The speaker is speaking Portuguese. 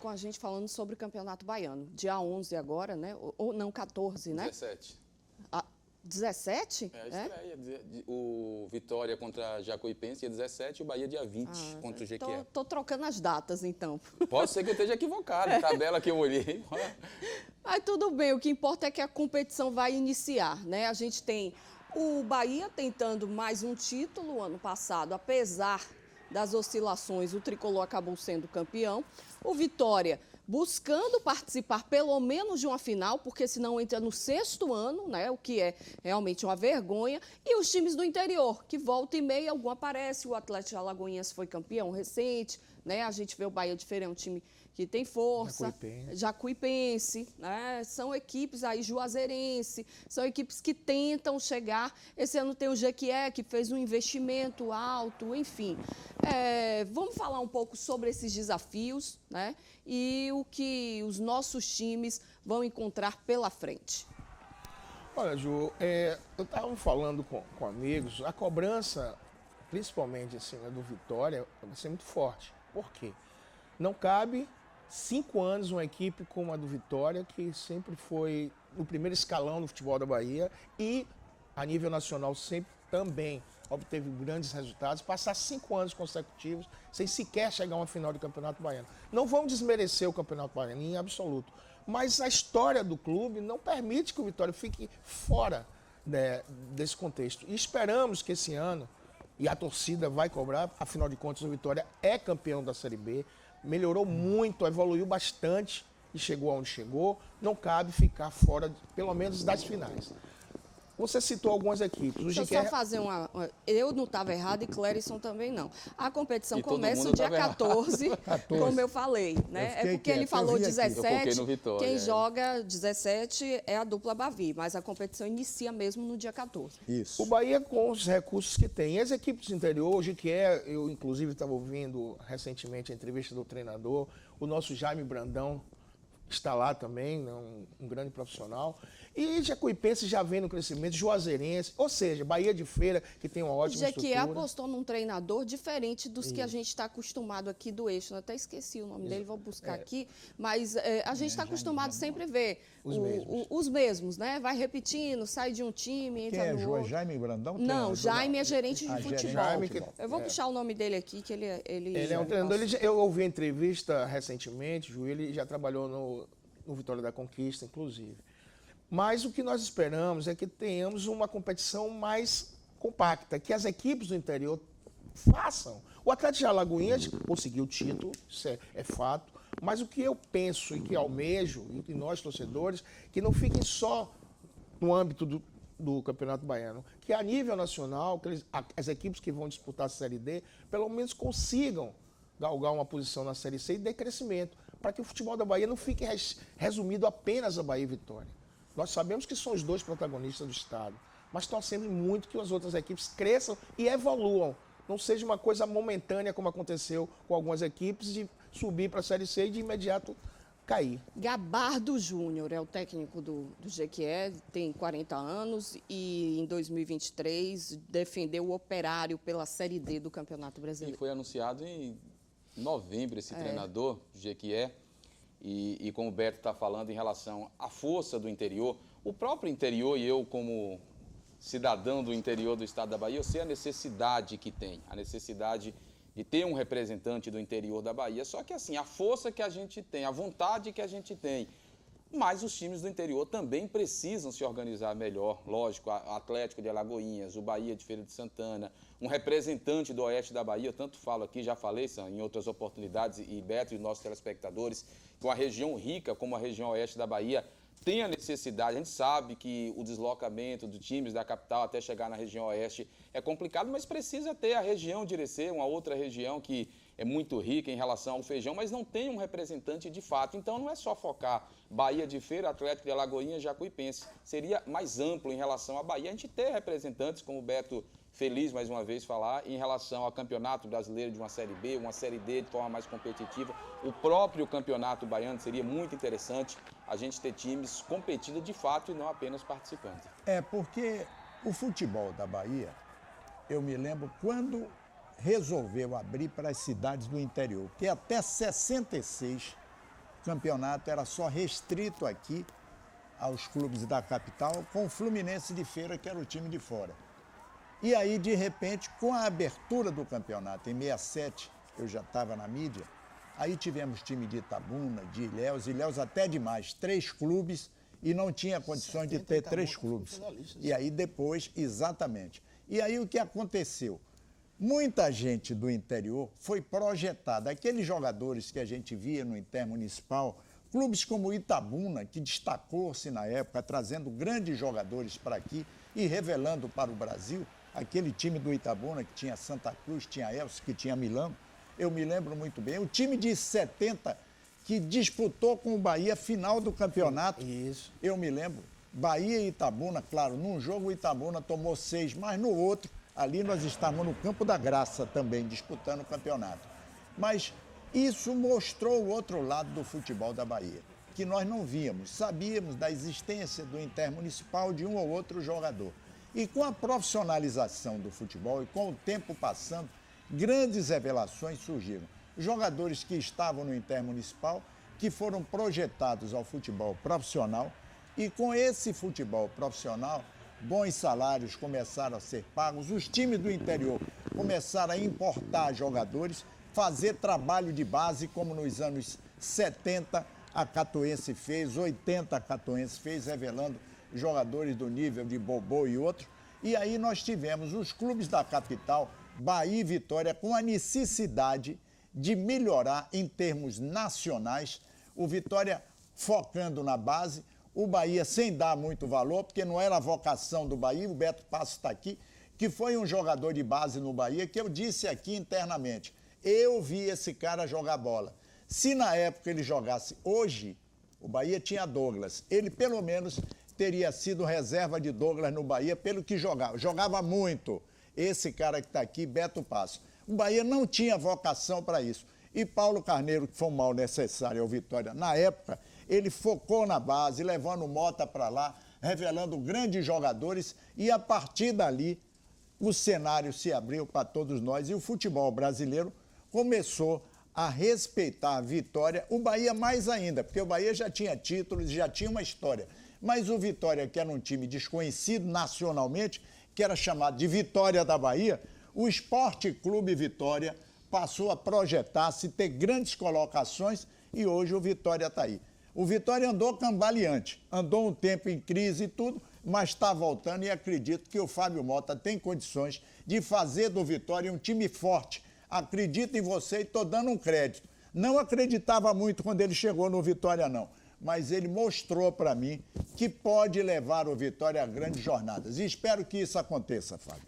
com a gente falando sobre o Campeonato Baiano. Dia 11 agora, né? Ou não, 14, né? 17. 17? É a estreia. O Vitória contra a Jacuipense dia 17 e o Bahia dia 20 contra o Jequié. Tô trocando as datas, então. Pode ser que eu esteja equivocado, tabela que eu olhei. Mas tudo bem, o que importa é que a competição vai iniciar, né? A gente tem o Bahia tentando mais um título ano passado, apesar das oscilações, o Tricolor acabou sendo campeão. O Vitória buscando participar pelo menos de uma final, porque senão entra no 6º ano, né? O que é realmente uma vergonha. E os times do interior, que volta e meia, algum aparece. O Atlético Alagoinhas foi campeão recente, né? A gente vê o Bahia de Feira, é um time que tem força. Jacuipense, né? São equipes aí, Juazeirense, são equipes que tentam chegar. Esse ano tem o Jequié, que fez um investimento alto, enfim. Vamos falar um pouco sobre esses desafios, né? E o que os nossos times vão encontrar pela frente. Olha, Ju, eu estava falando com amigos, a cobrança, principalmente assim, do Vitória, vai ser muito forte. Por quê? Não cabe 5 anos uma equipe como a do Vitória, que sempre foi no primeiro escalão do futebol da Bahia e a nível nacional sempre também obteve grandes resultados, passar 5 anos consecutivos sem sequer chegar a uma final do Campeonato Baiano. Não vamos desmerecer o Campeonato Baiano em absoluto, mas a história do clube não permite que o Vitória fique fora desse contexto. E esperamos que esse ano, e a torcida vai cobrar, afinal de contas o Vitória é campeão da Série B, melhorou muito, evoluiu bastante e chegou aonde chegou, não cabe ficar fora, pelo menos, das finais. Você citou algumas equipes. Deixa eu só fazer Eu não estava errado e Clérison também não. A competição começa o dia 14, como eu falei, né? É porque ele falou 17, quem joga 17 é a dupla Bavi, mas a competição inicia mesmo no dia 14. Isso. O Bahia com os recursos que tem. E as equipes do interior, hoje que eu inclusive estava ouvindo recentemente a entrevista do treinador, o nosso Jaime Brandão está lá também, né, um grande profissional. E Jacuipense já vem no crescimento, Juazeirense, ou seja, Bahia de Feira, que tem uma ótima estrutura. Jequié apostou num treinador diferente dos que a gente está acostumado aqui do eixo. Eu até esqueci o nome dele, vou buscar aqui. Mas a gente está acostumado sempre a ver os mesmos, né? Vai repetindo, sai de um time, entra no outro. Jaime Brandão? Não, Jaime é gerente de futebol. Jaime, eu vou puxar o nome dele aqui, que ele é um treinador. Eu ouvi a entrevista recentemente, Ju, ele já trabalhou no Vitória da Conquista, inclusive. Mas o que nós esperamos é que tenhamos uma competição mais compacta, que as equipes do interior façam. O Atlético de Alagoinhas conseguiu o título, isso é fato, mas o que eu penso e que almejo, e que nós torcedores, que não fiquem só no âmbito do Campeonato Baiano, que a nível nacional, que as equipes que vão disputar a Série D, pelo menos consigam galgar uma posição na Série C e dê crescimento, para que o futebol da Bahia não fique resumido apenas a Bahia e Vitória. Nós sabemos que são os dois protagonistas do estado, mas torcemos muito que as outras equipes cresçam e evoluam. Não seja uma coisa momentânea, como aconteceu com algumas equipes, de subir para a Série C e de imediato cair. Gabardo Júnior é o técnico do Jequié, tem 40 anos e em 2023 defendeu o Operário pela Série D do Campeonato Brasileiro. E foi anunciado em novembro esse treinador, Jequié. E como o Beto está falando em relação à força do interior, o próprio interior e eu como cidadão do interior do estado da Bahia, eu sei a necessidade que tem, a necessidade de ter um representante do interior da Bahia, só que assim, a força que a gente tem, a vontade que a gente tem, mas os times do interior também precisam se organizar melhor, lógico, o Atlético de Alagoinhas, o Bahia de Feira de Santana, um representante do oeste da Bahia, eu tanto falo aqui, já falei em outras oportunidades, e Beto e os nossos telespectadores, que uma região rica como a região oeste da Bahia tem a necessidade, a gente sabe que o deslocamento dos times da capital até chegar na região oeste é complicado, mas precisa ter a região de Irecê, uma outra região que é muito rica em relação ao feijão, mas não tem um representante de fato. Então não é só focar Bahia de Feira, Atlético de Alagoinhas, Jacuipense. Seria mais amplo em relação à Bahia a gente ter representantes, como o Beto feliz mais uma vez falar, em relação ao Campeonato Brasileiro de uma Série B, uma Série D de forma mais competitiva. O próprio Campeonato Baiano seria muito interessante a gente ter times competindo de fato e não apenas participando. Porque o futebol da Bahia, eu me lembro quando resolveu abrir para as cidades do interior, que até 66 campeonato era só restrito aqui aos clubes da capital, com o Fluminense de Feira, que era o time de fora. E aí, de repente, com a abertura do campeonato, em 67, eu já estava na mídia, aí tivemos time de Itabuna, de Ilhéus até demais, 3 clubes, e não tinha condições de ter 3 clubes. E aí depois, exatamente. E aí o que aconteceu? Muita gente do interior foi projetada. Aqueles jogadores que a gente via no intermunicipal, clubes como Itabuna, que destacou-se na época, trazendo grandes jogadores para aqui e revelando para o Brasil, aquele time do Itabuna que tinha Santa Cruz, tinha Elcio, que tinha Milão, eu me lembro muito bem. O time de 70 que disputou com o Bahia final do campeonato. Isso. Eu me lembro. Bahia e Itabuna, claro, num jogo o Itabuna tomou 6, mas no outro, ali nós estávamos no Campo da Graça também, disputando o campeonato. Mas isso mostrou o outro lado do futebol da Bahia, que nós não víamos. Sabíamos da existência do intermunicipal de um ou outro jogador. E com a profissionalização do futebol e com o tempo passando, grandes revelações surgiram. Jogadores que estavam no intermunicipal, que foram projetados ao futebol profissional, e com esse futebol profissional, bons salários começaram a ser pagos, os times do interior começaram a importar jogadores, fazer trabalho de base, como nos anos 70 a Catuense fez, 80 a Catuense fez, revelando jogadores do nível de Bobô e outros. E aí nós tivemos os clubes da capital, Bahia e Vitória, com a necessidade de melhorar em termos nacionais, o Vitória focando na base, o Bahia sem dar muito valor, porque não era a vocação do Bahia, o Beto Passo está aqui, que foi um jogador de base no Bahia, que eu disse aqui internamente, eu vi esse cara jogar bola. Se na época ele jogasse hoje, o Bahia tinha Douglas, ele pelo menos teria sido reserva de Douglas no Bahia, pelo que jogava muito. Esse cara que está aqui, Beto Passo. O Bahia não tinha vocação para isso. E Paulo Carneiro, que foi um mal necessário ao Vitória na época, ele focou na base, levando Mota para lá, revelando grandes jogadores, e a partir dali o cenário se abriu para todos nós e o futebol brasileiro começou a respeitar a Vitória, o Bahia mais ainda, porque o Bahia já tinha títulos, já tinha uma história. Mas o Vitória, que era um time desconhecido nacionalmente, que era chamado de Vitória da Bahia, o Esporte Clube Vitória passou a projetar-se, ter grandes colocações e hoje o Vitória está aí. O Vitória andou cambaleante, andou um tempo em crise e tudo, mas está voltando e acredito que o Fábio Mota tem condições de fazer do Vitória um time forte. Acredito em você e estou dando um crédito. Não acreditava muito quando ele chegou no Vitória, não. Mas ele mostrou para mim que pode levar o Vitória a grandes jornadas. E espero que isso aconteça, Fábio.